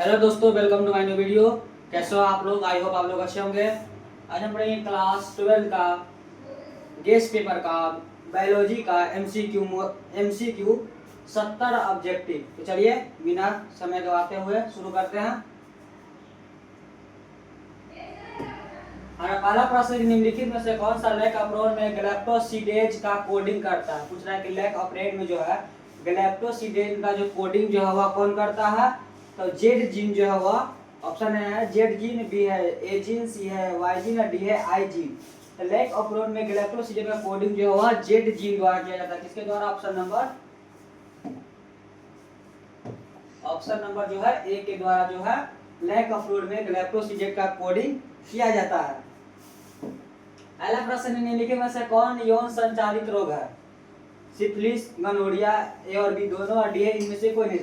Hello दोस्तों, welcome to my new video. कैसे हो आप लोग? आई होप आप लोग अच्छे होंगे। आज हम पढ़ेंगे क्लास 12 का गेस्ट पेपर का बायोलॉजी का एमसीक्यू 70 ऑब्जेक्टिव। तो चलिए बिना समय गवाते हुए शुरू करते हैं। हमारा पहला प्रश्न, निम्नलिखित में से कौन सा लैक ऑपरेट में गैलेक्टोसिडेज का कोडिंग करता है? पूछ रहा है कि लैक ऑपरेट में जो है गैलेक्टोसिडेज का जो कोडिंग जो है वह कौन करता है? तो जेड जीन जो है वह ऑप्शन है जेड जीन, बी है ए जीन, सी है वाई जीन, डी है आई जीन। तो लैक ऑपरेट में गैलेक्टोसिडेज का कोडिंग जो है वह जेड जीन द्वारा किया जाता है। किसके द्वारा? ऑप्शन नंबर जो है ए के द्वारा जो है लैक ऑपरेट में गैलेक्टोसिडेज का कोडिंग किया जाता है। पहला प्रश्न, निम्नलिखित में से कौन यौन संचालित रोग है? सिफिलिस, गनोरिया, ए और बी दोनों, और डी है इनमें से कोई नहीं।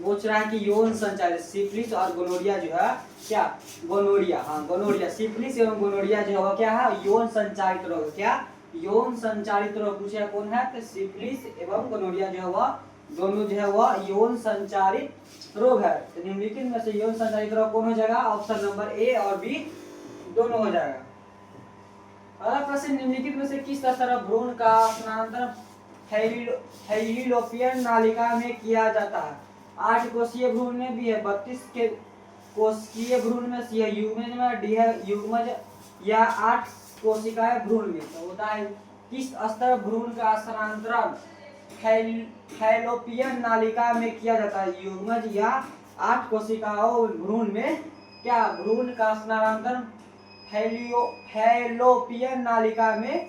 पूछ रहा है कि यौन संचालित सिफिलिस और गोनोरिया जो है क्या? गोनोरिया, हाँ गोनोरिया। सिफिलिस एवं गोनोरिया जो है क्या है? यौन संचालित रोग। क्या? यौन संचालित रोग पूछे कौन है? तो सिफिलिस एवं गोनोरिया जो है वह दोनों जो है वह यौन संचालित रोग है। तो निम्नलिखित में से यौन संचालित रोग कौन हो जाएगा? ऑप्शन नंबर ए और बी दोनों हो जाएगा। अगला प्रश्न, निम्नलिखित में से किस तरह भ्रूण का स्थानांतरण फैलिलोपियन नालिका में किया जाता है? 8 कोषीय भ्रूण में भी है, 32 के कोशिकीय भ्रूण में, सी है युग्मज में, डी है युग्मज या 8 कोशिकाएं भ्रूण में। तो होता है किस स्तर भ्रूण का स्थानांतरण फैलोपियन नालिका में किया जाता है? युग्मज या 8 कोशिकाओं भ्रूण में? क्या भ्रूण का स्थानांतरण फैलोपियन नालिका में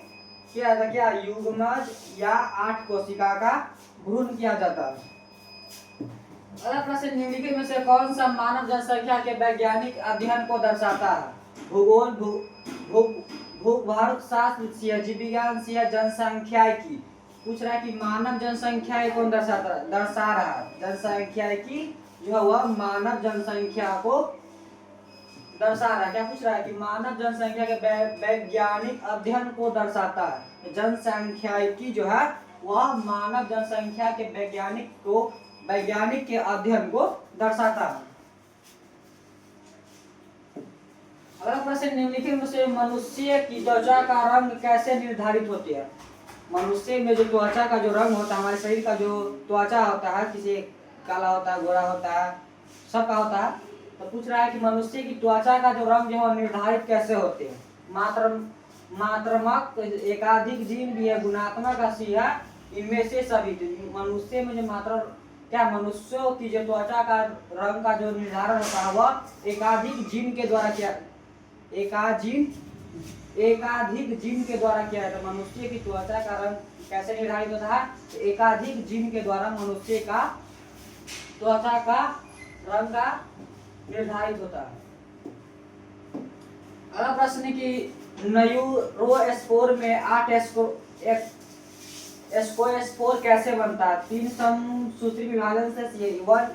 किया जाता? क्या युग्मज या 8 कोशिका का भ्रूण किया जाता है? अगला प्रश्न, निम्नलिखित में से कौन सा मानव जनसंख्या के वैज्ञानिक अध्ययन को दर्शाता है? भूगोल, भूगर्भ शास्त्र, जीव विज्ञान, जनसंख्याकी। पूछ रहा है कि मानव जनसंख्या कौन दर्शा रहा है? जनसंख्याकी जो है वह मानव जनसंख्या को दर्शा रहा है। क्या पूछ रहा है कि मानव जनसंख्या के वैज्ञानिक अध्ययन को दर्शाता है। जनसंख्याकी जो है वह मानव जनसंख्या के वैज्ञानिक के अध्ययन को दर्शाता है। अगला प्रश्न, निम्नलिखित में से मनुष्य की त्वचा का रंग कैसे निर्धारित होती है? मनुष्य में जो त्वचा का जो रंग होता है, हमारे शरीर का जो त्वचा होता है, किसी काला होता है, गोरा होता है, सबका होता है। तो पूछ रहा है कि मनुष्य की त्वचा का जो रंग जो है निर्धारित कैसे होते हैं? मात्रात्मक एकाधिक जीन भी है, गुणात्मक सी है, इनमें से सभी। मनुष्य में जो मनुष्यों की जो त्वचा का रंग का जो निर्धारण होता है वह एकाधिक जीन के द्वारा किया जाता है। मनुष्य की त्वचा का रंग कैसे निर्धारित होता है? तो एकाधिक जीन के द्वारा मनुष्य का त्वचा का रंग का निर्धारित होता है। अगला प्रश्न की न्यूरोस्पोर में 8 स्पोर कैसे बनता है? 3 समसूत्री विभाजन से, सी 1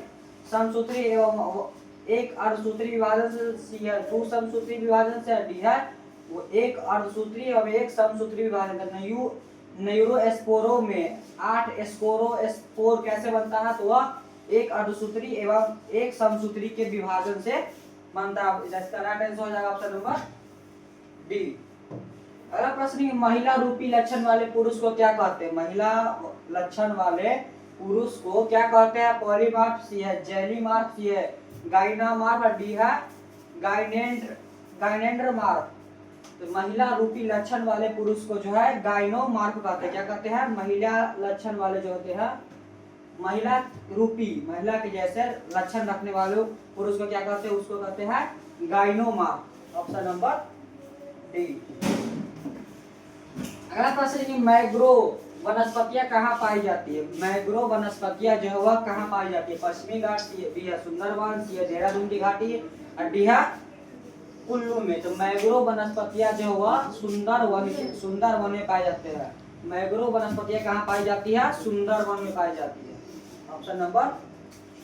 समसूत्री एवं 1 अर्धसूत्री विभाजन से, सी 2 समसूत्री विभाजन से, डी है वो 1 अर्धसूत्री और 1 समसूत्री विभाजन से। न्यूरोस्पोरों में 8 स्पोर कैसे बनता है? तो वह 1 अर्धसूत्री एवं 1 समसूत्री के विभाजन से बनता है। इसका राइट आंसर हो जाएगा ऑप्शन नंबर डी। अगला प्रश्न, महिला रूपी लक्षण वाले पुरुष को क्या कहते हैं? महिला लक्षण वाले पुरुष को क्या कहते हैं? पॉलीमार्फ, सी है जेलीमार्फ, सी है गाइनामार्फ, डी है गाइनेंड्रमार्फ। तो महिला रूपी लक्षण वाले पुरुष को जो है गाइनोमार्फ कहते हैं। क्या कहते हैं? महिला लक्षण वाले जो होते हैं, महिला रूपी, महिला के जैसे लक्षण रखने वाले पुरुष को क्या कहते हैं? उसको कहते हैं गाइनोमार्फ। Option number D. अगला प्रश्न कि मैग्रो वनस्पतियां कहाँ पाई जाती है? मैग्रो वनस्पतियां जो है वह कहाँ पाई जाती है? पश्चिमी घाट, बी है सुंदरवन, सी है देहरादून की घाटी, और डी है कुल्लू में। तो मैग्रो वनस्पतियां जो है वह सुंदरवन में पाई जाते हैं। मैग्रो वनस्पतियां कहाँ पाई जाती है? सुंदरवन में पाई जाती है। ऑप्शन नंबर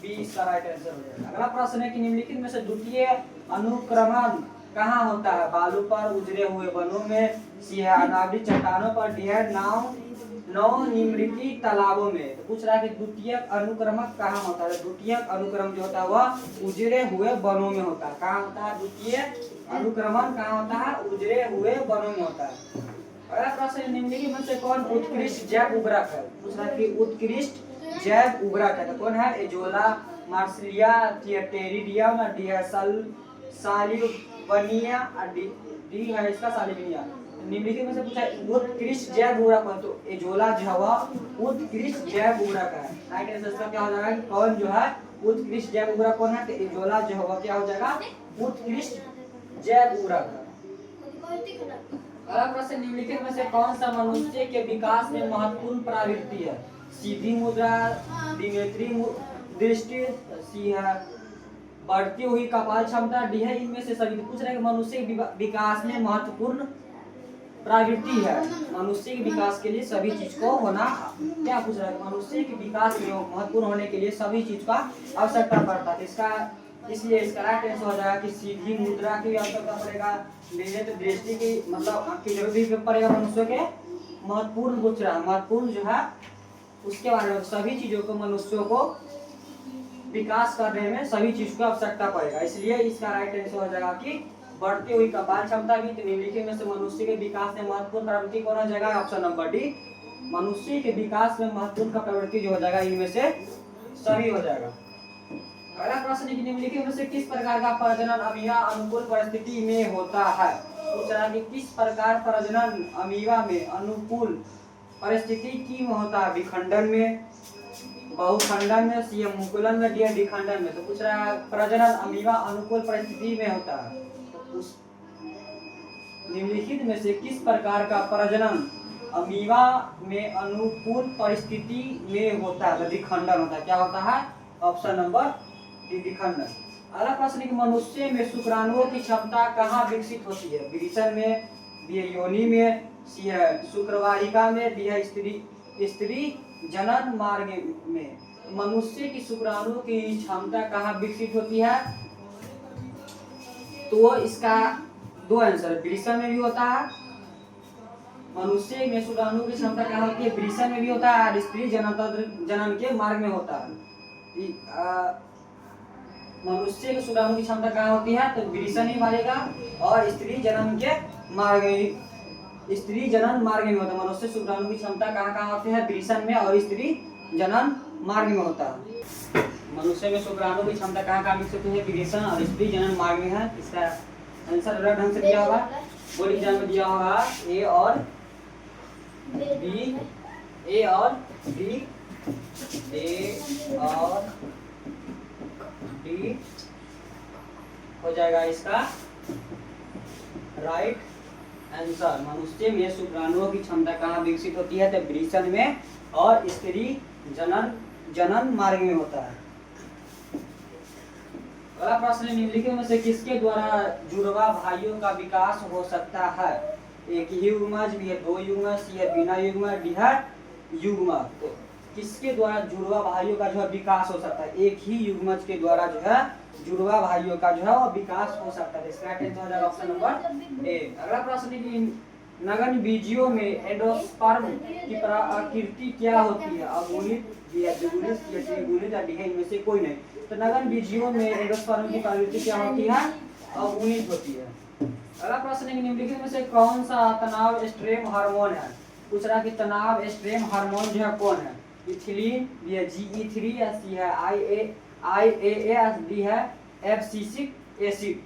बी इसका राइट आंसर हो जाएगा। अगला प्रश्न है कि निम्नलिखित में से द्वितीय अनुक्रमण कहाँ होता है? बालू पर, उजरे हुए वनों में, सी है अनावृत चट्टानों पर, डी है नवनिर्मित तालाबों में। तो पूछ रहा है कि द्वितीयक अनुक्रमक कहाँ होता है? द्वितीयक अनुक्रम जो होता है वह उजड़े हुए वनों में होता है। कहाँ होता है द्वितीयक अनुक्रमण? कहाँ होता है? उजड़े हुए वनों में होता है। अगला प्रश्न, निम्नलिखित में से कौन उत्कृष्ट जैव उर्वरक है? पूछ रहा है कि उत्कृष्ट जैव उर्वरक है तो कौन है? एजोला, मार्सिलिया, टेरिडियम, सालिवनिया, डी है इसका सालिवनिया। निम्नलिखित में से पूछा उत्कृष्ट जैव उर्वरक कौन? तो एजोला जो है उत्कृष्ट जैव उर्वरक है। राइट आंसर इसका क्या हो जाएगा कि कौन जो है उत्कृष्ट जैव उर्वरक कौन है? तो एजोला जो होगा क्या हो जाएगा? उत्कृष्ट जैव उर्वरक है। अगला प्रश्न, निम्नलिखित में से कौन सा मनुष्य के विकास में महत्वपूर्ण प्रवृत्ति है? सीधी मुद्रा, द्विनेत्री दृष्टि, सी है बढ़ती हुई कपाल क्षमता, डी है इनमें से सभी। पूछ रहे हैं कि मनुष्य के विकास में महत्वपूर्ण प्रवृत्ति है। मनुष्य के विकास के लिए सभी चीज को होना, क्या पूछ रहा है? मनुष्य के विकास में महत्वपूर्ण होने के लिए सभी चीज का आवश्यकता पड़ता है। इसका इसलिए इसका राइट आंसर हो जाएगा कि सीधी मुद्रा की आवश्यकता पड़ेगा, दृष्टि की मतलब आँख की जरूरत भी पड़ेगा मनुष्य के। महत्वपूर्ण पूछ रहा है, महत्वपूर्ण जो है उसके बारे में सभी चीजों को मनुष्यों को विकास करने में सभी चीज को आवश्यकता पड़ेगा। इसलिए इसका राइट आंसर हो जाएगा कि बढ़ती हुई कपाल क्षमता भी। तो निम्नलिखित में से मनुष्य के विकास में महत्वपूर्ण प्रवृत्ति कौन हो जाएगा? ऑप्शन नंबर डी, मनुष्य के विकास में महत्वपूर्ण का प्रवृत्ति जो हो जाएगा इनमें से सभी हो जाएगा। अगला प्रश्न, निम्नलिखित में से किस प्रकार का प्रजनन अमीबा अनुकूल परिस्थिति में होता है? पूछ रहा है कि किस प्रकार प्रजनन अमीबा में अनुकूल परिस्थिति की में होता है? विखंडन में, बहुखंडन में, मुकुलन में, डी विखंडन में। तो पूछ रहा है प्रजनन अमीबा अनुकूल परिस्थिति में होता है। तो उस निम्नलिखित में से किस प्रकार का प्रजनन अमीबा में अनुकूल परिस्थिति में होता है? विखंडन होता है। क्या होता है? ऑप्शन नंबर डी विखंडन। अगला प्रश्न कि मनुष्य में शुक्राणुओं की क्षमता कहाँ विकसित होती है? वृषण में, बी है योनि में, सी है शुक्रवाहिका में, डी है स्त्री जनन मार्ग में। मनुष्य की शुक्राणु की क्षमता कहाँ विकसित होती है? तो इसका दो आंसर, वृषण में भी होता है। मनुष्य में शुक्राणु की क्षमता कहाँ होती है? वृषण में भी होता है और स्त्री जनन के मार्ग में होता है। मनुष्य के शुक्राणु की क्षमता कहाँ होती है? तो वृषण ही मारेगा और स्त्री जनन के मार्ग में, स्त्री जनन मार्ग में होता है। मनुष्य शुक्राणु की क्षमता कहाँ कहाँ होती है? वृषण में और स्त्री जनन मार्ग में होता है। मनुष्य में शुक्राणु की क्षमता कहाँ कहाँ विकसित होती है? वृषण और स्त्री जनन मार्ग में है। इसका आंसर अलग ढंग से दिया होगा, बोर्ड एग्जाम में दिया होगा ए और बी, ए और बी, ए और डी हो जाएगा इसका राइट आंसर। मनुष्य में शुक्राणुओं की क्षमता कहाँ विकसित होती है? तो वृषण में और स्त्री जनन मार्ग में होता है। अगला प्रश्न, निम्नलिखित में से किसके द्वारा जुड़वा भाइयों का विकास हो सकता है? एक ही युग्मज, बी है दो युग्मज, सी है बिना युग्मज, डी है युग्मज। तो किसके द्वारा जुड़वा भाइयों का जो है विकास हो सकता है? एक ही युग्मज के द्वारा जो है जुड़वा भाइयों का जो है वो विकास हो सकता है। इसका आंसर हो जाएगा ऑप्शन नंबर ए। अगला प्रश्न है नगन बीजियों में एंडोस्पर्म की प्रकृति क्या होती है? अगुणित, द्विगुणित, त्रिगुणित, डी है इनमें से कोई नहीं। तो नगन बीजियों में एंडोस्पर्म की प्रकृति क्या होती है? अगुणित होती है। अगला प्रश्न है निम्नलिखित में से कौन सा तनाव स्ट्रेस हार्मोन है? पूछ रहा कि तनाव स्ट्रेस हार्मोन जो है कौन है? इथिलीन, बी है GE3, सी है IAA, डी है एब्सिसिक एसिड।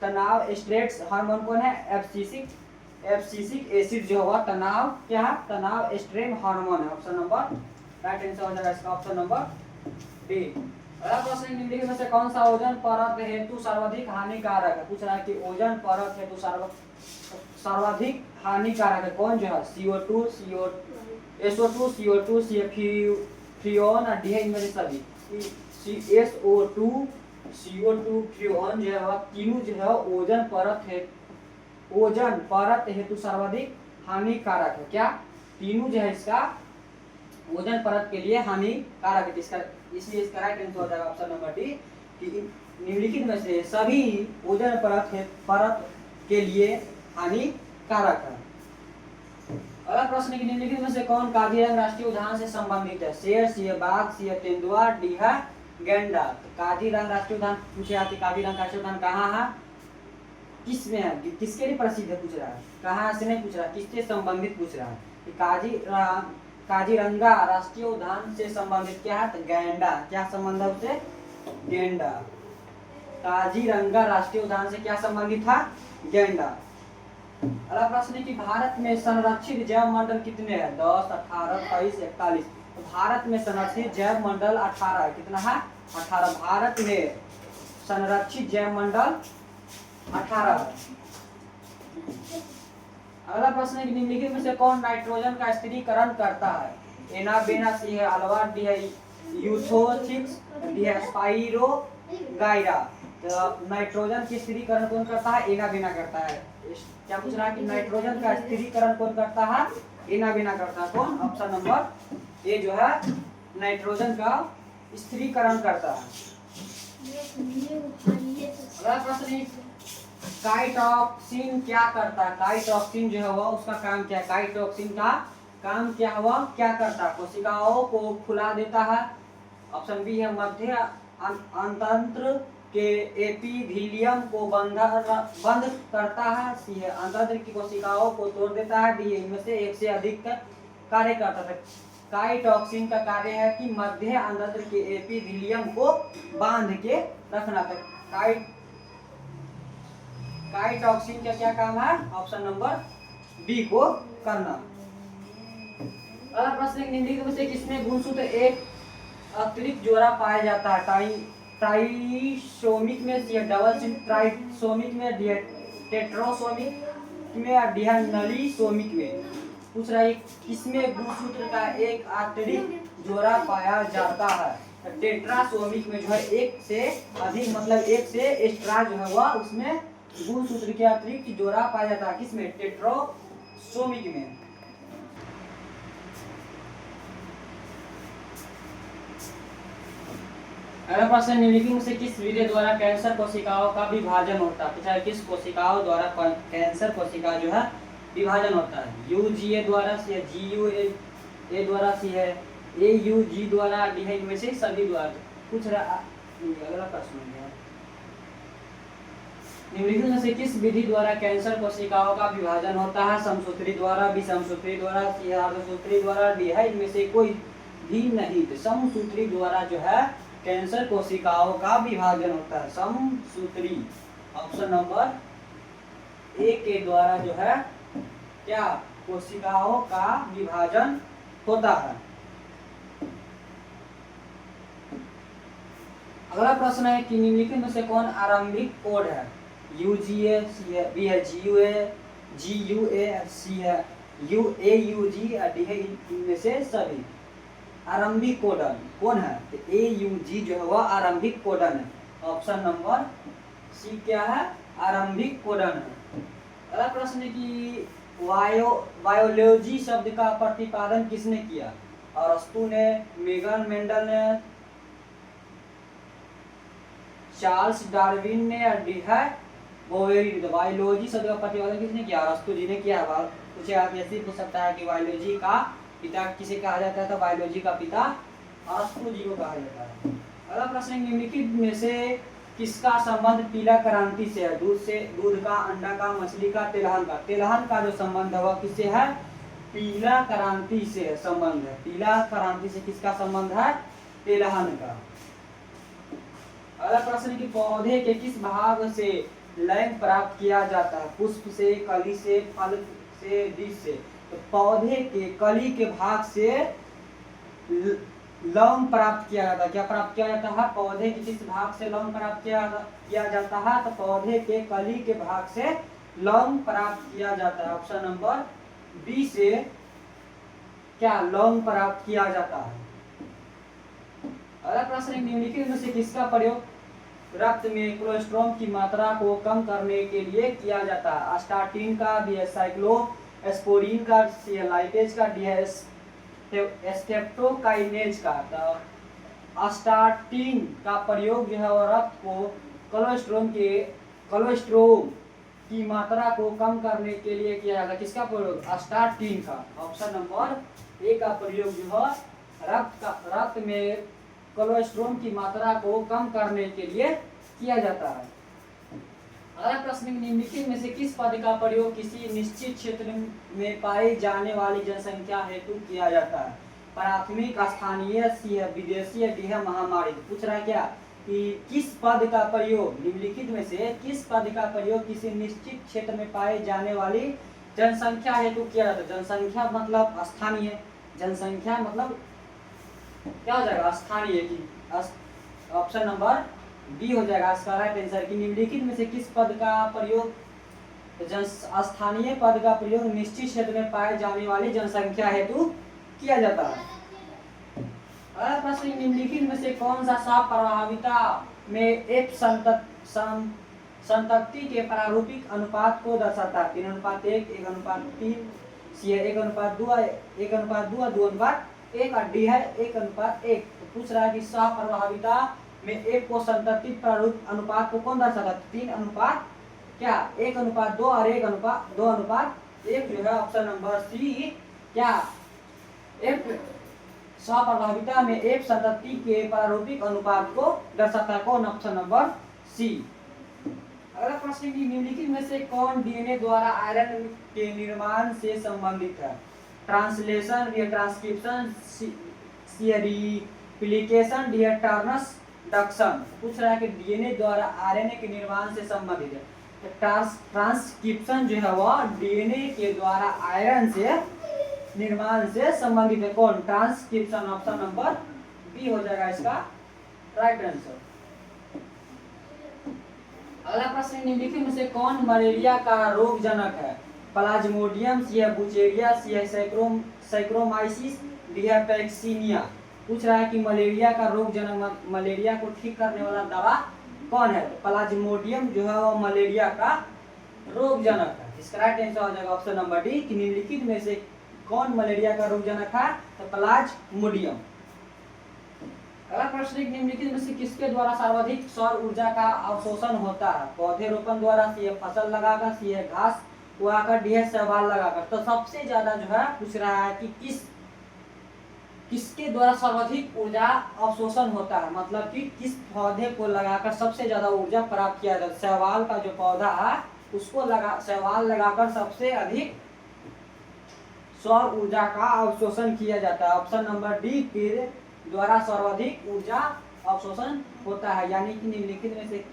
तनाव स्ट्रेस हार्मोन कौन है? एब्सिसिक एसिड जो होगा तनाव क्या है? तनाव स्ट्रेस हार्मोन है। ऑप्शन नंबर राइट आंसर हो जाएगा इसका ऑप्शन नंबर डी। अगला प्रश्न, निम्नलिखित में से कौन सा ओजोन परत हेतु सर्वाधिक हानिकारक है? पूछ रहा है कि ओजोन परत हेतु सर्वाधिक हानिकारक है कौन जो है? CO2, SO2, CO2, Freon, D है इनमें से सभी। SO2, CO2, फ्रियोन जो है तीनों जो है ओजोन परत हेतु सर्वाधिक हानिकारक है। क्या तीनों जो है इसका ओजोन परत के लिए हानिकारक है। इसका इसलिए इसका राइट आंसर हो जाएगा ऑप्शन नंबर डी कि निम्नलिखित में से सभी ओजोन परत के लिए हानिकारक है। अगला प्रश्न है कि निम्नलिखित में से कौन काजीरंगा राष्ट्रीय उद्यान से संबंधित है? शेर, सी है बाघ, सी है तेंदुआ, डी है गैंडा। तो काजीरंगा राष्ट्रीय उद्यान पूछे आती, काजीरंगा राष्ट्रीय उद्यान कहाँ है, किस में है, किसके लिए प्रसिद्ध है पूछ रहा है, कहाँ से नहीं पूछ रहा, किससे संबंधित पूछ रहा है। काजीरंगा राष्ट्रीय उद्यान से संबंधित क्या है, तो गैंडा। क्या संबंध है उससे, गैंडा। काजीरंगा राष्ट्रीय उद्यान से क्या संबंधित था, गैंडा। अगला प्रश्न है कि भारत में संरक्षित जैव मंडल कितने हैं? 10, 18, 23, 41। तो भारत में संरक्षित जैव मंडल 18 है। कितना है, 18। भारत में संरक्षित जैव मंडल 18 है। अगला प्रश्न है कि निम्नलिखित में से कौन नाइट्रोजन का स्थिरीकरण करता है? एनाबेना, सी है अल्वा, डी है यूथोथिक्स, डी है स्पाइरोगाइरा। तो नाइट्रोजन की स्थिरीकरण कौन करता है, एनाबेना करता है। क्या पूछ रहा है कि नाइट्रोजन का स्थिरीकरण कौन करता है, एनाबेना करता है। कौन, ऑप्शन नंबर ए जो है नाइट्रोजन का स्थिरीकरण करता है। अगला प्रश्न है काइटोक्सिन क्या करता है? काइटोक्सिन जो है वह उसका काम क्या है, काइटोक्सिन का काम क्या हुआ, क्या करता है? कोशिकाओं को फुला देता है। ऑप्शन बी है मध्य अंतरंत्र के एपिथेलियम को बंद करता है। सी है अंतरंत्र की कोशिकाओं को तोड़ देता है। डी इनमें से एक से अधिक कार्य करता है। काइटोक्सिन का कार्य है कि मध्य अंतरंत्र के एपिथेलियम को बांध के रखना था। काइटोक्सिन का क्या काम है, ऑप्शन नंबर बी को करना। अगला प्रश्न निम्नलिखित में से किसमें गुणसूत्र एक अतिरिक्त जोड़ा पाया जाता है? ट्राइसोमिक में, सी डबल ट्राइसोमिक में, डी टेट्रासोमिक में, डी नलीसोमिक में। पूछ रहा है किसमें गुणसूत्र का एक अतिरिक्त जोड़ा पाया जाता है? टेट्रासोमिक में जो है एक से अधिक, मतलब एक से एक्स्ट्रा जो है वह उसमें गुणसूत्र के अतिरिक्त जोड़ा पाया जाता है। किसमें, टेट्रासोमिक में। अगला प्रश्न निम्नलिखित में से किस विधि द्वारा कैंसर कोशिकाओं का विभाजन होता है? पूछा किस कोशिकाओं द्वारा कैंसर कोशिका जो है विभाजन होता है? यूजीए द्वारा, सी है जीयूए द्वारा, सी है एयूजी द्वारा, डी है इनमें से सभी द्वारा। पूछ रहा अगला प्रश्न है निम्नलिखित में से किस विधि द्वारा कैंसर कोशिकाओं का विभाजन होता है? समसूत्री द्वारा, विषमसूत्री द्वारा, सी है अर्धसूत्री द्वारा, डी है इनमें से कोई भी नहीं। तो समसूत्री द्वारा जो है कैंसर कोशिकाओं का विभाजन होता है। समसूत्री, ऑप्शन नंबर ए के द्वारा जो है क्या, कोशिकाओं का विभाजन होता है। अगला प्रश्न है कि निम्नलिखित में से कौन आरंभिक कोड है? यूजीए, सी है बी है जीयूए, सी है यूएयूजी, डी है इनमें से सभी। आरंभिक कोडन कौन है? तो एयूजी जो है वह आरंभिक कोडन है। ऑप्शन नंबर सी क्या है, आरंभिक कोडन है। अगला प्रश्न है कि बायोलॉजी शब्द का प्रतिपादन किसने किया? अरस्तु ने, मेगन मेंडल ने, चार्ल्स डार्विन ने, डी है बोवेरी। तो बायोलॉजी शब्द का प्रतिपादन किसने किया? अरस्तु जी ने किया। पूछे आप ऐसे पूछ सकता है कि बायोलॉजी का पिता किसे कहा जाता है? तो बायोलॉजी का पिता अरस्तु जी को कहा जाता है। अगला प्रश्न निम्नलिखित में से किसका संबंध पीला क्रांति से है? दूध का, अंडा का, मछली का, तिलहन का। तिलहन का जो संबंध है वह किससे है? पीला क्रांति से संबंध है। पीला क्रांति से किसका संबंध है? तिलहन का। अगला प्रश्न कि पौधे के किस भाग से लैंग प्राप्त किया जाता है? पुष्प से, कली से, फल से, बीज से। तो पौधे के कली के भाग से लौंग प्राप्त किया जाता है। क्या प्राप्त किया जाता है? पौधे के किस भाग से लौंग प्राप्त किया जाता है? तो पौधे के कली के भाग से लौंग प्राप्त किया जाता है। ऑप्शन नंबर बी से क्या लौंग प्राप्त किया जाता है। अगला प्रश्न निम्नलिखित में से किसका प्रयोग रक्त में कोलेस्ट्रॉल की मात्रा को कम करने के लिए किया जाता है? स्टार्टिन का, डी है साइक्लोस्पोरिन का, सी है लाइपेज का, डी है स्ट्रेप्टोकाइनेज का। तो स्टार्टिन का प्रयोग जो है वो रक्त को कोलेस्ट्रॉल की मात्रा को कम करने के लिए किया जाता है। किसका प्रयोग? अस्टाटीन का। ऑप्शन नंबर ए का प्रयोग जो है रक्त में कोलेस्ट्रॉल की मात्रा को कम करने के लिए किया जाता है। अगला प्रश्न, निम्नलिखित में से किस पद का प्रयोग किसी निश्चित क्षेत्र में पाई जाने वाली जनसंख्या हेतु किया जाता है? प्राथमिक, स्थानीय, सी है विदेशी, डी है महामारी। पूछ रहा है क्या कि किस पद का प्रयोग, निम्नलिखित में से किस पद का प्रयोग किसी निश्चित क्षेत्र में पाई जाने वाली जनसंख्या हेतु किया जाता है? जनसंख्या मतलब स्थानीय, जनसंख्या मतलब क्या हो जाएगा? स्थानीय की। ऑप्शन नंबर बी हो जाएगा इसका राइट आंसर। की निम्नलिखित में से किस पद का प्रयोग, स्थानीय पद का प्रयोग निश्चित क्षेत्र में पाए जाने वाली जनसंख्या हेतु किया जाता है। अगला प्रश्न, निम्नलिखित में से कौन सा साफ प्रभाविता में एफ संतति के प्रारूपिक अनुपात को दर्शाता है? 3:1, 1:3, सी है 1:2, 1:2, 2:1 और डी है 1:1। तो पूछ रहा है कि साफ प्रभाविता में एक को संतति प्रारूप अनुपात को कौन दर्शाता है? 3 क्या 1:2 और 1:2:1 जो है ऑप्शन नंबर सी क्या एफ स्वप्रभाविता में एफ संतति के प्रारूपिक अनुपात को दर्शाता है। कौन? Option number C. अगला प्रश्न, निम्नलिखित में से कौन डीएनए द्वारा आयरन के निर्माण से संबंधित है? Translation, transcription, replication, transduction. पूछ रहा है कि डीएनए द्वारा आरएनए के निर्माण से संबंधित है। ट्रांसक्रिप्शन जो है वह डीएनए के द्वारा आयरन से निर्माण से संबंधित है। कौन? ट्रांसक्रिप्शन। ऑप्शन नंबर बी हो जाएगा इसका राइट आंसर। अगला प्रश्न, निम्नलिखित में से कौन मलेरिया का रोग जनक है? प्लाज्मोडियम, सी है बुचेरिया, सी है सैक्रोमाइसिस, डी है पैक्सिनिया। पूछ रहा है कि मलेरिया का रोग जनक, मलेरिया को ठीक करने वाला दवा कौन है? तो प्लाज्मोडियम जो है वो मलेरिया का रोग जनक है। इसका राइट आंसर हो जाएगा ऑप्शन नंबर डी कि निम्नलिखित में से कौन मलेरिया का रोग जनक है? तो प्लाज्मोडियम। अगला प्रश्न, निम्नलिखित में से किसके द्वारा सर्वाधिक सौर ऊर्जा का अवशोषण होता है? पौधे रोपण द्वारा, सी है फसल लगाकर, सी है घास उगाकर, डी है शैवाल लगाकर। तो सबसे ज्यादा जो है पूछ रहा है कि किसके द्वारा सर्वाधिक ऊर्जा अवशोषण होता है, मतलब कि किस पौधे को लगाकर सबसे ज्यादा ऊर्जा प्राप्त किया जाता है? शैवाल का जो पौधा है उसको शैवाल लगाकर सबसे अधिक सौर ऊर्जा का अवशोषण किया जाता है। ऑप्शन नंबर डी के द्वारा सर्वाधिक ऊर्जा अवशोषण होता है। यानी कि निम्नलिखित में से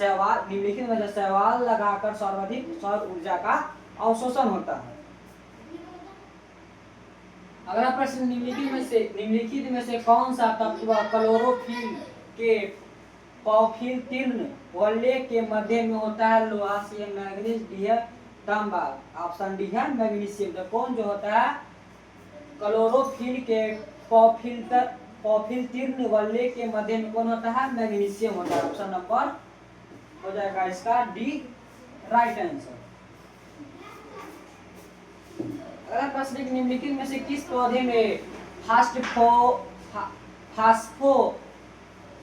निम्नलिखित में से शैवाल लगाकर सर्वाधिक सौर ऊर्जा का अवशोषण होता है। अगला प्रश्न, निम्नलिखित में से कौन सा तत्व क्लोरोफिल के पॉफिल तीर्ण वलय के मध्य में होता है? लोहा, सी है मैग्नीज, डी है तांबा। ऑप्शन डी है मैग्नीशियम। तो कौन जो होता है क्लोरोफिल के पॉफिल तीर्ण वलय के मध्य में कौन होता है? मैग्नीशियम होता है। ऑप्शन नंबर हो जाएगा इसका डी राइट आंसर। अगला प्रश्न, निम्नलिखित में से किस पौधे में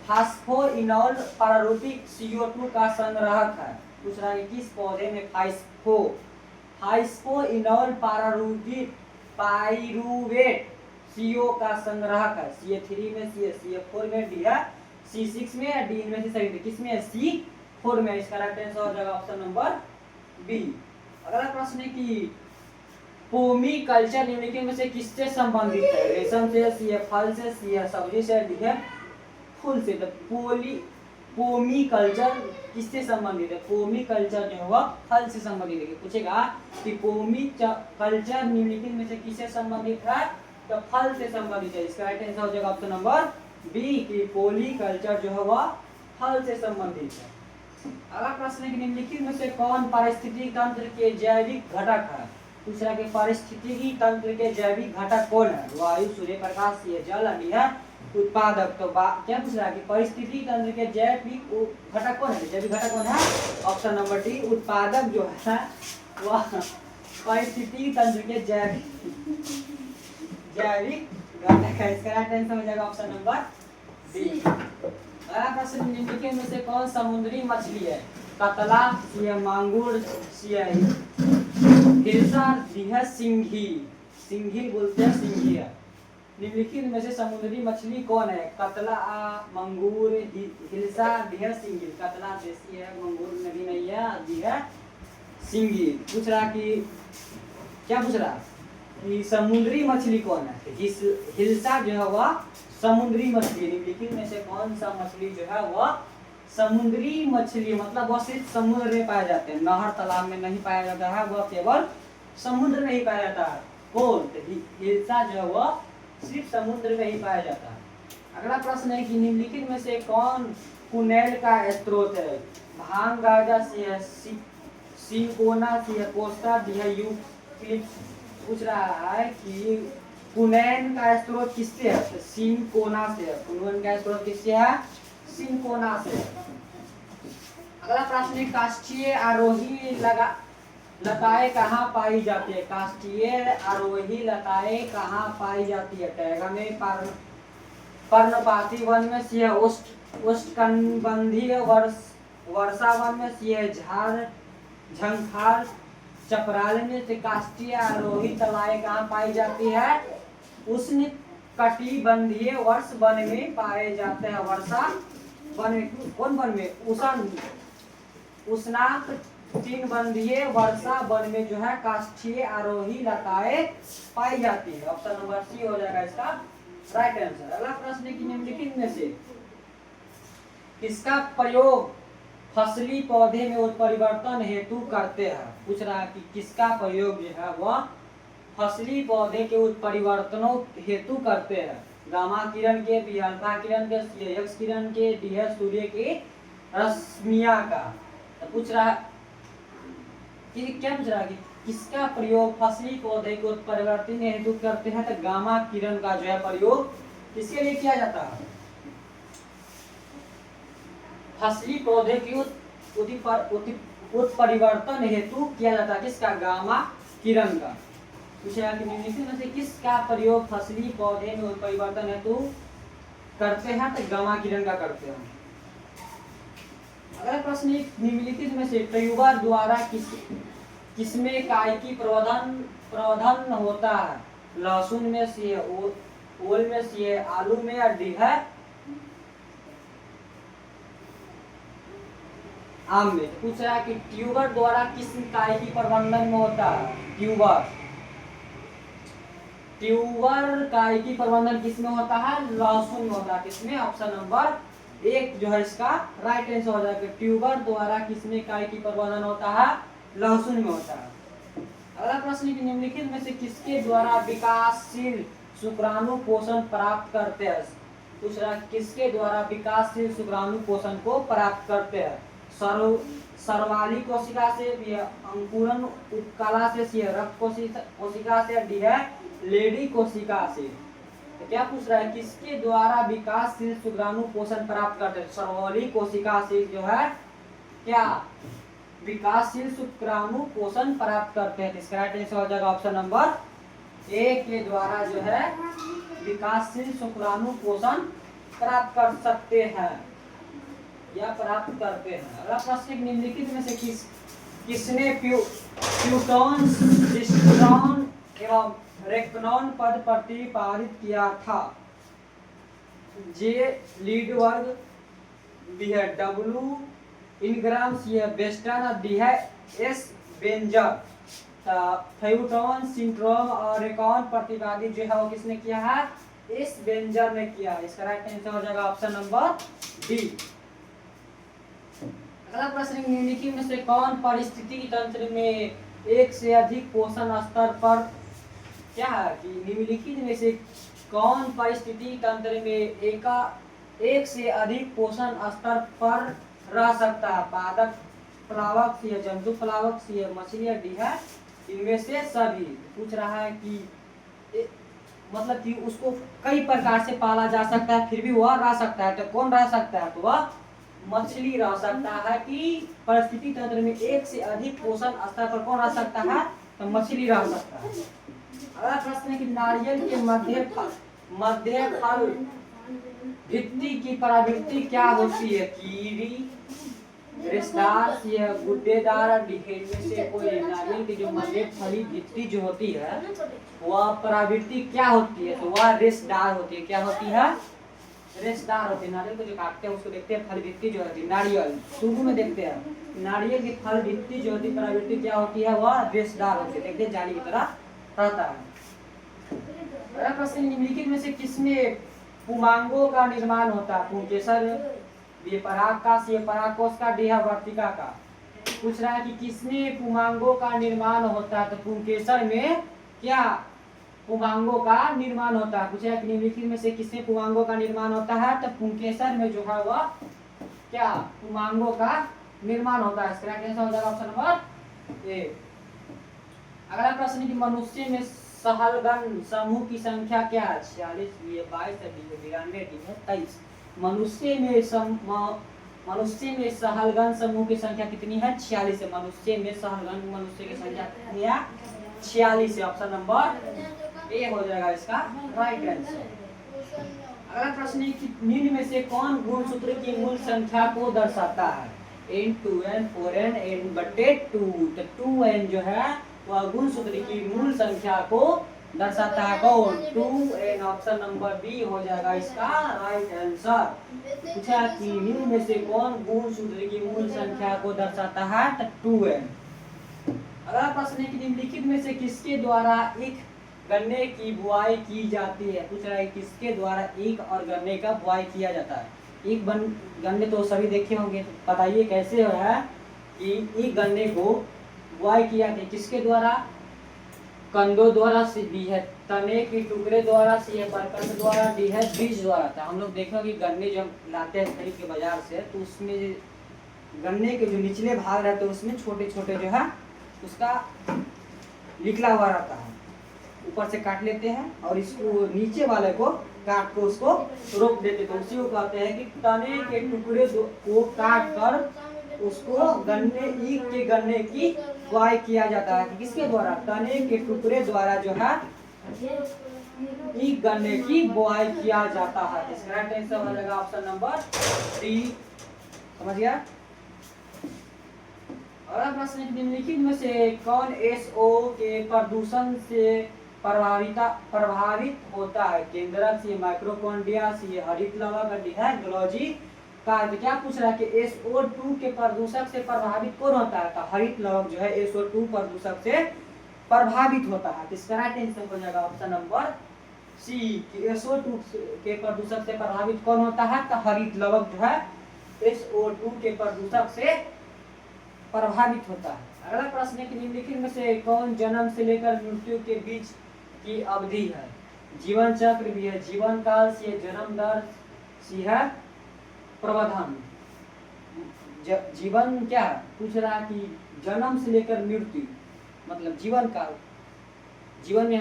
फास्फोइनॉल प्रारूपिक CO2 का संग्राहक है? पूछ रहा है किस पौधे में फास्फोइनॉल प्रारूपिक पाइरूवेट CO का संग्राहक है? CH3 में, CH4 में, डी है C6 में, डी में से सही किसमें है? C4 में। इसका राइट आंसर हो जाएगा ऑप्शन नंबर बी। अगला प्रश्न है कि पोमी कल्चर निम्नलिखित में से किससे संबंधित है? रेशम से, सी है फल से, सी है सब्जी से, डी है फूल से। तो पोमी कल्चर किससे संबंधित है? पोमी कल्चर जो है फल से संबंधित है। पूछेगा कि पोमी कल्चर निम्नलिखित में से किससे संबंधित है? तो फल से संबंधित है। इसका राइट आंसर हो जाएगा ऑप्शन नंबर बी कि पोली कल्चर जो है वह फल से संबंधित है। अगला प्रश्न है कि निम्नलिखित में से कौन पारिस्थितिकी तंत्र के जैविक घटक है? दूसरा के पारिस्थितिकी तंत्र के जैविक घटक कौन है? वायु, सूर्य प्रकाश, ये जल, अन्य है उत्पादक। तो क्या पूछ रहा है कि पारिस्थितिकी तंत्र के जैविक घटक कौन है? जैविक घटक कौन है? ऑप्शन नंबर डी उत्पादक जो है वह पारिस्थितिकी तंत्र के जैविक घटक है। इसका राइट आंसर हो जाएगा ऑप्शन नंबर डी। अगला प्रश्न, निम्नलिखित में से कौन समुद्री मछली है? कतला, सी है मांगुर, सी है हिल्सा, डी है सिंघी। सिंघी बोलते हैं, सिंघी है। निम्नलिखित में से समुद्री मछली कौन है? कतला, मंगूर, हिल्सा, डी है सिंघी। कतला देसी है, मंगूर नदी नहीं है, डी है सिंघी। पूछ रहा कि क्या पूछ रहा कि समुद्री मछली कौन है? हिल्सा जो है वह समुद्री मछली। निम्नलिखित में से कौन सा मछली जो है वह समुद्री मछली, मतलब वह सिर्फ समुद्र में पाया जाते हैं, नहर तालाब में नहीं पाया जाता है, वह केवल समुद्र में ही पाया जाता है। कौन? हिल्सा जो है वह सिर्फ समुद्र में ही पाया जाता है। अगला प्रश्न है कि निम्नलिखित में से कौन कुनेल का स्रोत है? भांग, गाजा, सिंकोना, कोस्टा, डी है यूक्लिप्स। पूछ रहा है कि कुनैन का स्रोत किससे है? तो सिंकोना से है। कुनैन का स्रोत किससे है? सिंकोना से। अगला प्रश्न है काष्ठीय आरोही लताएं कहाँ पाई जाती है? काष्ठीय आरोही लताएं कहाँ पाई जाती है? टैगा में, पर्णपाती वन में, सी है उष्णकटिबंधीय वर्षा वन में, सी है झाड़ झंखार चपराल में। से काष्ठीय आरोही लताएं कहाँ पाई जाती है? उष्ण कटिबंधीय वर्ष वन में पाए जाते हैं। वर्षा वन में, कौन वन में? उष्णकटिबंधीय वर्षा वन में जो है काष्ठीय आरोही लताएं पाई जाती है। ऑप्शन नंबर सी हो जाएगा इसका राइट आंसर। अगला प्रश्न है कि निम्नलिखित में से किसका प्रयोग फसली पौधे में उत्परिवर्तन हेतु करते हैं? पूछ रहा है कि किसका प्रयोग जो है वह फसली पौधे के उत्परिवर्तनों हेतु करते हैं? गामा किरण के, बी अल्फा किरण के, सी एक्स किरण के, डी है सूर्य की रश्मिया का। तो पूछ रहा है कि क्या पूछ रहा है कि किसका प्रयोग फसली पौधे को उत्परिवर्तन हेतु करते हैं? तो गामा किरण का जो है प्रयोग किसके लिए किया जाता है? फसली पौधे की उत्परिवर्तन हेतु किया जाता है। किसका? गामा किरण का। पूछेगा कि निम्नलिखित में से किसका प्रयोग फसली पौधे में उत्परिवर्तन हेतु करते हैं? तो गामा किरण का करते हैं। अगला प्रश्न निम्नलिखित में से ट्यूबर द्वारा किसमें कायिकी प्रवर्धन होता है? लहसुन में, सी है ओल में, सी है आलू में, या डी है आम में। पूछ रहा है कि ट्यूबर द्वारा किस कायिकी प्रबंधन में होता है? ट्यूबर कायिकी प्रबंधन किसमें होता है? लहसुन में होता है। किसमें? ऑप्शन नंबर एक जो है इसका राइट आंसर हो जाएगा। ट्यूबर द्वारा किसमें कायिकी प्रबंधन होता है? लहसुन में होता है। अगला प्रश्न कि निम्नलिखित में से किसके द्वारा विकासशील शुक्राणु पोषण प्राप्त करते हैं? पूछ रहा किसके द्वारा विकासशील शुक्राणु पोषण को प्राप्त करते हैं? सर्वाली कोशिका से, अंकुरन उपकला से, रक्त कोशिका से, डी है लेडी कोशिका से। तो क्या पूछ रहा है किसके द्वारा विकासशील शुक्राणु पोषण प्राप्त करते हैं? सर्वाली कोशिका से जो है क्या विकासशील शुक्राणु पोषण प्राप्त करते हैं। इसका राइट आंसर हो जाएगा ऑप्शन नंबर ए के द्वारा जो है विकासशील शुक्राणु पोषण प्राप्त कर सकते हैं या प्राप्त करते हैं। अगला प्रश्न निम्नलिखित में से किसने प्यूटॉन, सिस्टोन एवं रेक्टोन पद प्रतिपादित किया था? जे लीडवर्ग, बी है डब्ल्यू इनग्राम, सी है बेस्टन, डी है एस बेंजर। फ्यूटॉन, सिंड्रोम और रेकॉन प्रतिपादित जो है वो किसने किया है? एस बेंजर ने किया। इसका राइट आंसर हो जाएगा ऑप्शन नंबर डी। अगला प्रश्न निम्नलिखित में से कौन पारिस्थितिकी तंत्र में एक से अधिक पोषण स्तर पर क्या है कि निम्नलिखित में से कौन पारिस्थितिकी तंत्र में एक से अधिक पोषण स्तर पर रह सकता है? पादप प्लावक, सी है जंतु प्लावक, सी है मछली, डी है इनमें से सभी। पूछ रहा है कि मतलब कि उसको कई प्रकार से पाला जा सकता है फिर भी वह रह सकता है। तो कौन रह सकता है? तो वह मछली रह सकता है। कि परिस्थिति तंत्र में एक से अधिक पोषण स्तर पर कौन रह सकता है? तो मछली रह सकता है। अगला प्रश्न है कि नारियल के मध्य फल भित्ति की प्रवृत्ति क्या होती है? कीड़ी, रेशेदार सी है, गुद्देदार डिहेड में से कोई नारियल की जो मध्य फली भित्ति जो होती है वह परावृत्ति क्या होती है, तो वह रेशेदार होती है। क्या होती है? रेशेदार होती है। नारियल को जो काटते हैं उसको देखते हैं फल भित्ति जो होती है, नारियल शुरू में देखते हैं नारियल की फल भित्ति जो होती है परावृत्ति क्या होती है, वह रेशेदार होती है। देखते हैं जाली की तरह रहता है। अगला प्रश्न निम्नलिखित में से किसमें पुमांगों का निर्माण होता है? पुंकेसर, ये परागकाश, ये परागकोश का, डेहा वर्तिका का। पूछ रहा है कि किसमें पुमांगों का निर्माण होता है, तो पुंकेसर में क्या पुमांगों का निर्माण होता है। पूछा कि निम्नलिखित में से किसमें पुमांगों का निर्माण होता है, तो पुंकेसर में जो है वह क्या पुमांगों का निर्माण होता है। इसका आंसर हो जाएगा ऑप्शन नंबर ए। अगला प्रश्न कि मनुष्य में सहलगन समूह की संख्या क्या है? 46, 22, 92, 23। मनुष्य में सहलगन समूह की संख्या कितनी है? 46 है। मनुष्य में सहलगन मनुष्य की संख्या कितनी है? 46 है। ऑप्शन नंबर ए हो जाएगा इसका राइट आंसर। अगला प्रश्न है कि निम्न में से कौन गुणसूत्र की मूल संख्या को दर्शाता है? n 2n 4n n/2। तो 2n जो है वह गुणसूत्र की मूल संख्या को दर्शाता है। कौन? 2n। ऑप्शन नंबर बी हो जाएगा इसका राइट आंसर। पूछा कि निम्न में से कौन गुणसूत्र की मूल संख्या को दर्शाता है, तो 2n। अगला प्रश्न है कि निम्नलिखित में से किसके द्वारा एक गन्ने की बुआई की जाती है? पूछ रहा है किसके द्वारा एक और गन्ने का बुआई किया जाता है। एक गन्ने तो सभी देखे होंगे, तो बताइए कैसे है कि एक गन्ने को बुआई किया जाती है? किसके द्वारा? कंदों द्वारा, सी बी है तने के टुकड़े द्वारा, सी है परकंद द्वारा, डी है बीज द्वारा। तो हम लोग देखेंगे कि गन्ने जब लाते हैं खरीद के बाजार से, तो उसमें गन्ने के जो निचले भाग रहते हैं उसमें छोटे छोटे जो है उसका निकला हुआ रहता है, ऊपर से काट लेते हैं और इसको नीचे वाले को काट को उसको रोक देते। तो उसी को कहते हैं कि तने के टुकड़े को काट कर उसको गन्ने की बुआई किया जाता है। किसके द्वारा? तने के टुकड़े द्वारा जो है एक गन्ने की बुआई किया जाता है। इसका राइट आंसर हो जाएगा ऑप्शन नंबर 3। समझ गया? अगला प्रश्न निम्नलिखित में से कौन SO के प्रदूषण से प्रभावित होता है? केंद्रक, सी माइक्रोकॉन्ड्रिया, सी हरित लवक, डी है ग्लोजी का। क्या पूछ रहा है कि SO2 के प्रदूषक से प्रभावित कौन होता है? तो हरित लवक जो है SO2 प्रदूषक से प्रभावित होता है। इसका राइट आंसर हो जाएगा ऑप्शन नंबर सी कि SO2 के प्रदूषक से प्रभावित कौन होता है? तो हरित लवक जो है SO2 के प्रदूषक से प्रभावित होता है। अगला प्रश्न है कि निम्नलिखित में से कौन जन्म से लेकर मृत्यु के बीच की अवधि है? जीवन चक्र, भी है जीवन काल, सी है जन्म दर, सी है प्रबंधन। जीवन क्या है? पूछ रहा है कि जन्म से लेकर मृत्यु मतलब जीवन काल। जीवन में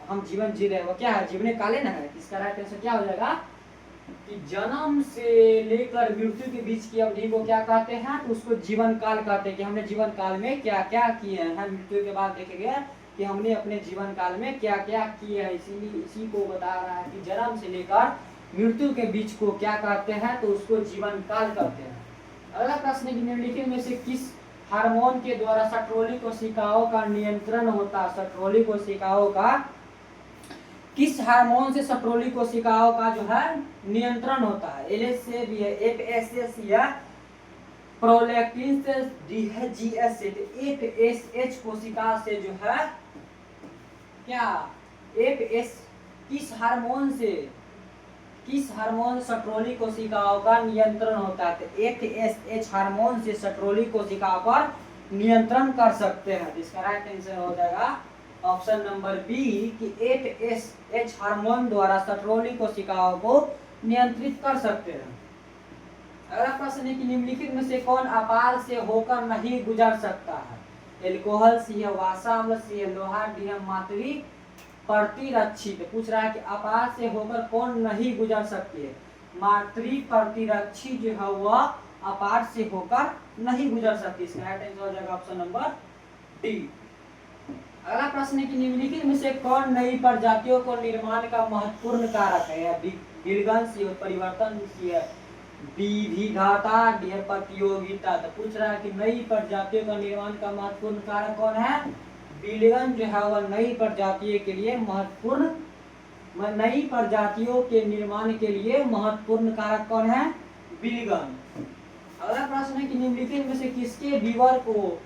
हम जीवन जी रहे हैं वो क्या है? जीवने काले ना है। इसका राइट आंसर क्या हो जाएगा कि जन्म से लेकर मृत्यु के बीच की अवधि को क्या कहते हैं? तो उसको जीवन काल कहते हैं कि हमने जीवन काल में क्या क्या किए हैं। मृत्यु के बाद देखेंगे कि हमने अपने जीवन काल में क्या क्या किए हैं। इसी को बता रहा है कि जन्म से लेकर मृत्यु के बीच को क्या कहते हैं? तो उसको जीवन काल कहते हैं। अगला प्रश्न है कि निम्नलिखित में से किस हार्मोन के द्वारा सट्रोली कोशिकाओं का नियंत्रण होता है? सट्रोली कोशिकाओं का किस हार्मोन से सट्रोली कोशिकाओं का जो है नियंत्रण होता है? LH से, भी है FSH या प्रोलैक्टिन से, डी है GS से। FSH कोशिका से जो है क्या FS किस हार्मोन सट्रोली कोशिकाओं का नियंत्रण होता है? तो FSH हार्मोन से सट्रोली कोशिकाओं पर नियंत्रण कर सकते हैं। इसका राइट आंसर हो जाएगा ऑप्शन नंबर बी कि FSH हार्मोन द्वारा सट्रोली कोशिकाओं को नियंत्रित कर सकते हैं। अगला प्रश्न है कि निम्नलिखित में से कौन अपार से होकर नहीं गुजर सकता है? एल्कोहल, सी है वासाम्ल, सी है लोहा, डी है मातृ प्रतिरक्षित। पूछ रहा है कि अपार से होकर कौन नहीं गुजर सकती है? मातृ प्रतिरक्षी जो है वह अपार से होकर नहीं गुजर सकती। इसका राइट आंसर हो जाएगा ऑप्शन नंबर डी। अगला प्रश्न है कि निम्नलिखित में से कौन नई प्रजातियों को निर्माण का महत्वपूर्ण कारक है? विलगन, सी है परिवर्तन, सी है विविधता, डी है प्रतियोगिता। तो पूछ रहा है कि नई प्रजातियों का निर्माण का महत्वपूर्ण कारक कौन है? विलयन जो है वह नई प्रजातियों के लिए महत्वपूर्ण, नई प्रजातियों के निर्माण के लिए महत्वपूर्ण कारक कौन है? विलयन। अगला प्रश्न है कि निम्नलिखित में से किसके बीवर को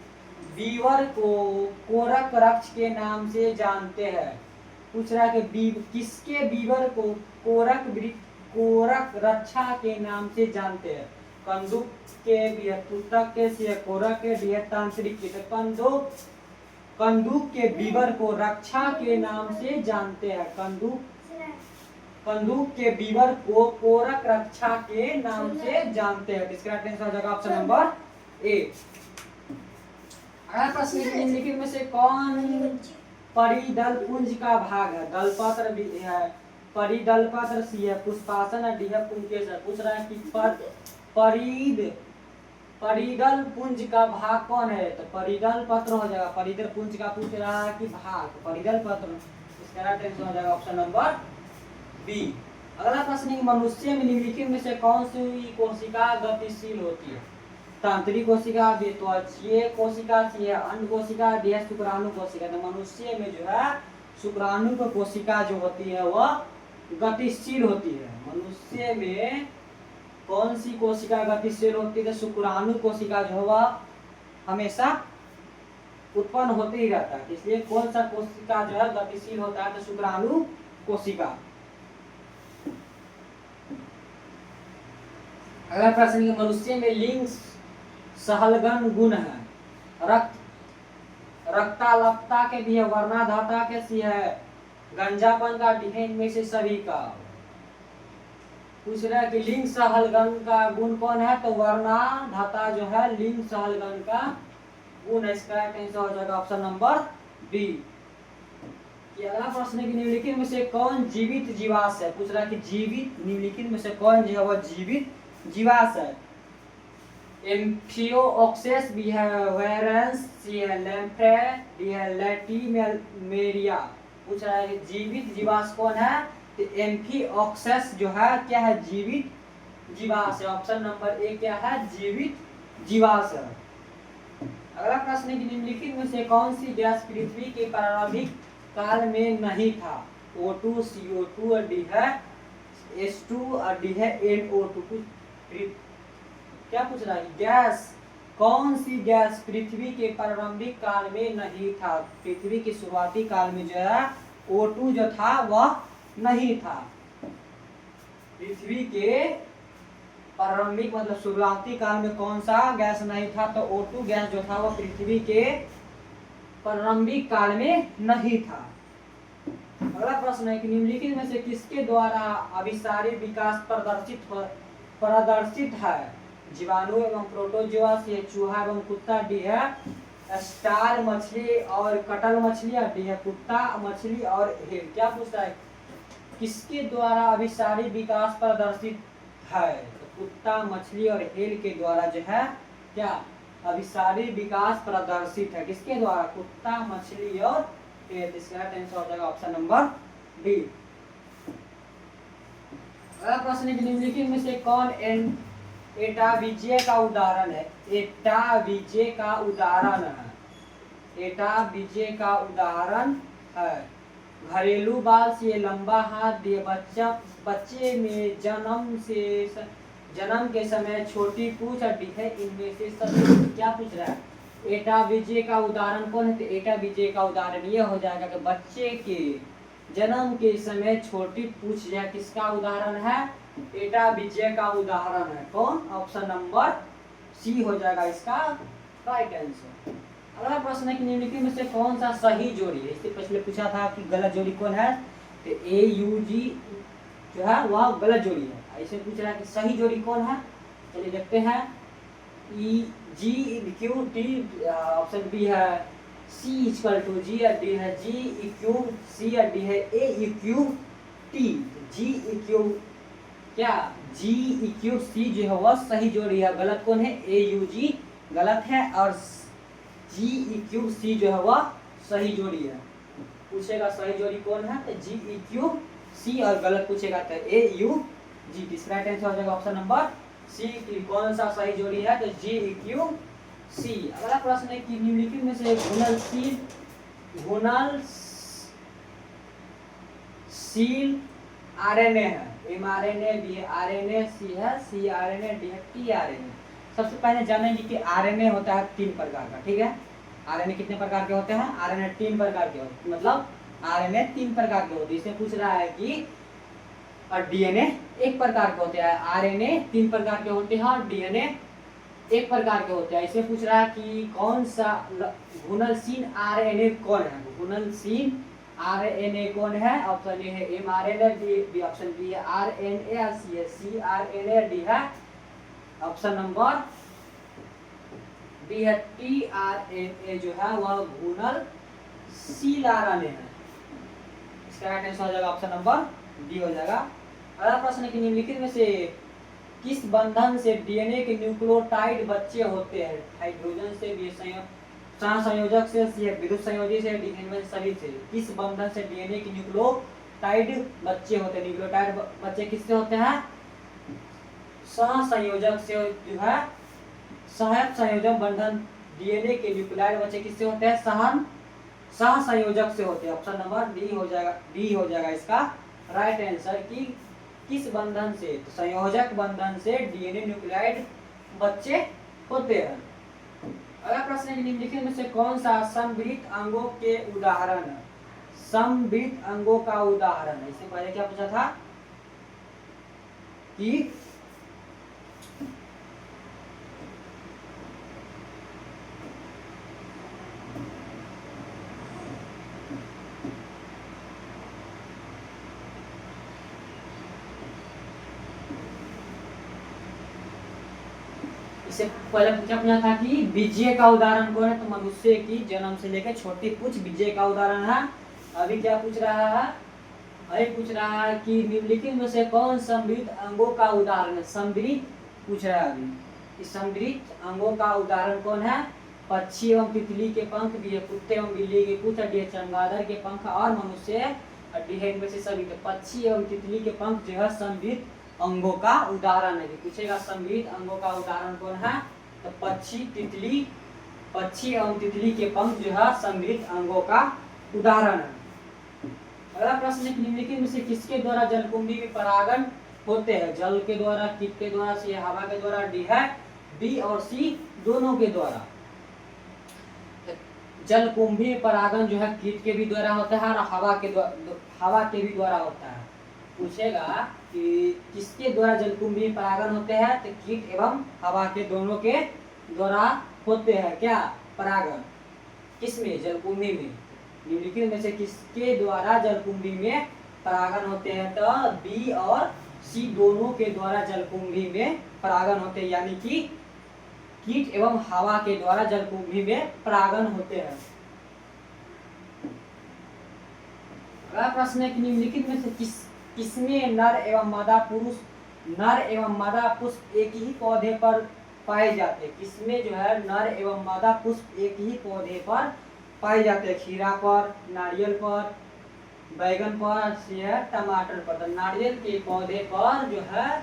कोरक वृक्ष के नाम से जानते हैं? पूछ रहा है कि किसके बीवर को कोरक रक्षा के नाम से जानते हैं? कंदुक के, पुस्तक के, कोरक के, तांत्रिक के। कंदुक के बीवर को रक्षा के नाम से जानते हैं। कंदुक के बीवर को कोरक रक्षा के नाम से जानते हैं। इसका आंसर हो जाएगा ऑप्शन नंबर ए। अगला प्रश्न निम्नलिखित में से कौन परिदल पुंज का भाग है? दलपत्र भी है, परिदलपत्र सी है, पुष्पासन डी है, पुंकेसर। पूछ रहा है कि परिदल पुंज का भाग कौन है? तो परिदल पत्र हो जाएगा। परिदल पुंज का पूछ रहा है कि भाग, परिदल पत्र। इसका आंसर हो जाएगा ऑप्शन नंबर बी। अगला प्रश्न है मनुष्य में निम्नलिखित में से कौन सी कोशिका गतिशील होती है? तांत्रिक कोशिका, त्वचीय कोशिका, अंड कोशिका, शुक्राणु कोशिका। तो मनुष्य में जो है शुक्राणु कोशिका जो होती है वह गतिशील होती है। मनुष्य में कौन सी कोशिका गतिशील होती है? शुक्राणु कोशिका जो है वह हमेशा उत्पन्न होते ही रहता है। इसलिए कौन सा कोशिका जो है गतिशील होता है? तो शुक्राणु कोशिका। अगला प्रश्न है मनुष्य में लिंग सहलगन गुण है। रक्ताल्पता के भी है, वर्णाधाता के सी है, गंजापन का डी है, इनमें से सभी का। पूछ रहा है कि लिंग सहलगन का गुण कौन है? तो वर्णाधाता जो है लिंग सहलगन का गुण है। इसका आंसर हो जाएगा ऑप्शन नंबर बी। अगला प्रश्न है कि निम्नलिखित में से कौन जीवित जीवाश्म है? पूछ रहा है कि जीवित, निम्नलिखित में से कौन जो है वह जीवित जीवाश्म है? एम्फियोक्सेस भी है, वेरेंस सी है, लैम्प्रे डी है, लैटिमेरिया। पूछ रहा है कि जीवित जीवाश्म कौन है? तो एम्फियोक्सेस जो है क्या है? जीवित जीवाश्म। ऑप्शन नंबर ए क्या है? जीवित जीवाश्म। अगला प्रश्न है कि निम्नलिखित में से कौन सी गैस पृथ्वी के प्रारंभिक काल में नहीं था? O2, CO2 डी है, H2 डी है, NO2। क्या पूछ रहा है? गैस, कौन सी गैस पृथ्वी के प्रारंभिक काल में नहीं था? पृथ्वी के शुरुआती काल में जो है O2 जो था वह नहीं था। पृथ्वी के प्रारंभिक मतलब शुरुआती काल में कौन सा गैस नहीं था? तो O2 गैस जो था वह पृथ्वी के प्रारंभिक काल में नहीं था। अगला प्रश्न है कि निम्नलिखित में से किसके द्वारा अभिसारी विकास प्रदर्शित है? जीवाणु एवं प्रोटोजोआ से, चूहा एवं कुत्ता डी है, स्टार मछली और कटल मछली डी है, कुत्ता मछली और हेल। क्या पूछता है? किसके द्वारा अभिसारी विकास प्रदर्शित है? तो कुत्ता, मछली और हेल के द्वारा जो है क्या अभिसारी विकास प्रदर्शित है? किसके द्वारा? कुत्ता, मछली और हेल। इसका आंसर हो जाएगा ऑप्शन नंबर बी। अगला प्रश्न है निम्नलिखित में से कौन एटा विजय का उदाहरण है? एटा विजय का उदाहरण है। एटा विजय का उदाहरण है। घरेलू बाल से लंबा हाथ दिए, बच्चे में जन्म के समय छोटी पूंछ डी है, इनमें से सब। क्या पूछ रहा है? एटा विजय का उदाहरण कौन है? तो एटा विजय का उदाहरण यह हो जाएगा कि बच्चे के जन्म के समय छोटी पूंछ यह किसका उदाहरण है? एटा विजय का उदाहरण है। कौन? ऑप्शन नंबर सी हो जाएगा इसका राइट आंसर। अगला प्रश्न है कि निम्नलिखित में से कौन सा सही जोड़ी है? इससे पहले पूछा था कि गलत जोड़ी कौन है? तो AUG जो है वह गलत जोड़ी है। ऐसे पूछ रहा है कि सही जोड़ी कौन है? चलिए देखते हैं। GEQT ऑप्शन बी है, C=G डी है, GEQC डी है, AEQT। GEQ क्या GEQC जो है वह सही जोड़ी है। गलत कौन है? AUG गलत है और GEQC जो है वह सही जोड़ी है। पूछेगा सही जोड़ी कौन है? तो GEQC और गलत पूछेगा तो AUG। इसका राइट आंसर हो जाएगा ऑप्शन नंबर सी की कौन सा सही जोड़ी है, तो जी क्यू सी। अगला प्रश्न है कि निम्नलिखित में से घुलनशील आरएनए है, एमआरएनए, बी आरएनए, सी है सी आरएनए, डी है टी आरएनए। सबसे पहले जानेंगे कि आरएनए होता है 3 प्रकार का, ठीक है। आरएनए कितने प्रकार के होते हैं, आरएनए 3 प्रकार के होते हैं, मतलब आरएनए 3 प्रकार के होते हैं। इसमें पूछ रहा है कि और डीएनए 1 प्रकार के होते हैं, आरएनए 3 प्रकार के होते हैं और डीएनए 1 प्रकार के होते हैं। इसमें पूछ रहा है कि कौन सा घुलनशील आरएनए कौन है, घुलनशील आरएनए कौन है। ऑप्शन ए है एमआरएनए, बी ऑप्शन बी है आरएनए, और सी है सी आरएनए, डी है ऑप्शन नंबर बी है टी आरएनए, जो है वह घुलनशील आरएनए है। इसका राइट आंसर हो जाएगा ऑप्शन नंबर डी हो जाएगा। अगला प्रश्न है कि निम्नलिखित में से किस बंधन से डीएनए के न्यूक्लियोटाइड बच्चे होते हैं, हाइड्रोजन से, बी सहसंयोजक से, सी विद्युत संयोजी से, डी सभी से। किस बंधन से डीएनए के न्यूक्लियोटाइड बच्चे होते हैं, न्यूक्लियोटाइड बच्चे किससे होते हैं, सहसंयोजक से, जो है सहसंयोजक बंधन डीएनए के न्यूक्लियोटाइड बच्चे किससे होते हैं, सहसंयोजक से होते हैं। ऑप्शन नंबर डी हो जाएगा, डी हो जाएगा इसका राइट आंसर कि किस बंधन से, तो संयोजक बंधन से डीएनए न्यूक्लियोटाइड बच्चे होते हैं। अगला प्रश्न है निम्नलिखित में से कौन सा समवृत्त अंगों के उदाहरण है, समवृत्त अंगों का उदाहरण है। इससे पहले क्या पूछा था कि इससे पहले पूछा था कि बीजीय का उदाहरण कौन है, तो मनुष्य की जन्म से लेकर छोटी पूछ बीजीय का उदाहरण है। अभी क्या पूछ रहा है, अभी पूछ रहा है कि निम्नलिखित में से कौन समवृत्त अंगों का उदाहरण है, समवृत्त पूछ रहा है अभी। इस समवृत्त अंगों का उदाहरण कौन है, पक्षी एवं तितली के पंख, बी है कुत्ते एवं बिल्ली के पूंछ, डी है चमगादड़ के पंख और मनुष्य, डी है इनमें से सभी। तो पक्षी एवं तितली के पंख जो है समवृत्त अंगों का उदाहरण है। पूछेगा समवृत्त अंगों का उदाहरण कौन है, तो पक्षी एवं तितली के पंख जो है समवृत्त अंगों का उदाहरण है। अगला प्रश्न है निम्नलिखित में से किसके द्वारा जलकुंभी में परागण होते हैं, जल के द्वारा, कीट के द्वारा, सी हवा के द्वारा, डी है बी और सी दोनों के द्वारा। जलकुंभी में परागण जो है कीट के भी द्वारा होता है और हवा के भी द्वारा होता है। पूछेगा कि किसके द्वारा जलकुंभी में परागण होते हैं, तो कीट एवं हवा के दोनों के द्वारा होते हैं क्या परागण, किसमें, जलकुंभी में। निम्नलिखित में से किसके द्वारा जलकुंभी में परागण होते हैं, तो बी और सी दोनों के द्वारा जलकुंभी में परागण होते हैं, यानी कि कीट एवं हवा के द्वारा जलकुंभी में परागण होते हैं। अगला प्रश्न है कि निम्नलिखित में से किसमें नर एवं मादा पुष्प एक ही पौधे पर पाए जाते हैं, किसमें जो है नर एवं मादा पुष्प एक ही पौधे पर पाए जाते हैं, खीरा पर, नारियल पर, बैगन पर, या टमाटर पर। तो नारियल के पौधे पर जो है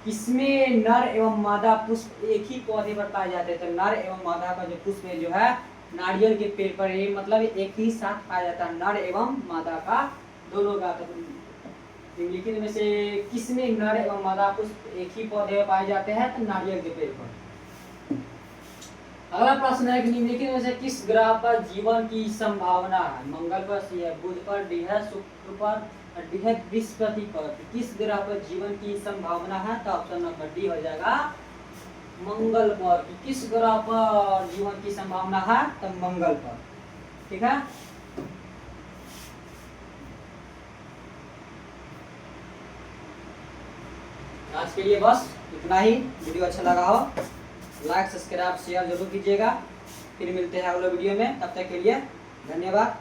किसमें नर एवं मादा पुष्प एक ही पौधे पर पाए जाते हैं, तो नर एवं मादा का जो पुष्प है जो है नारियल के पेड़ पर, ये मतलब एक ही साथ पाया जाता है, नर एवं मादा का दोनों का। तो निम्नलिखित में से किसमें नर एवं मादा पुष्प एक ही पौधे में पाए जाते हैं, तो नारियल के पेड़ पर। अगला प्रश्न है कि निम्नलिखित में से किस ग्रह पर जीवन की संभावना है, मंगल पर, सी है बुध पर, डी है शुक्र पर, डी है बृहस्पति पर। किस ग्रह पर जीवन की संभावना है, तो ऑप्शन नंबर डी हो जाएगा मंगल पर। किस ग्रह पर जीवन की संभावना है, तो मंगल पर। ठीक है, आज के लिए बस इतना ही। वीडियो अच्छा लगा हो लाइक सब्सक्राइब शेयर जरूर कीजिएगा। फिर मिलते हैं अगले वीडियो में, तब तक के लिए धन्यवाद।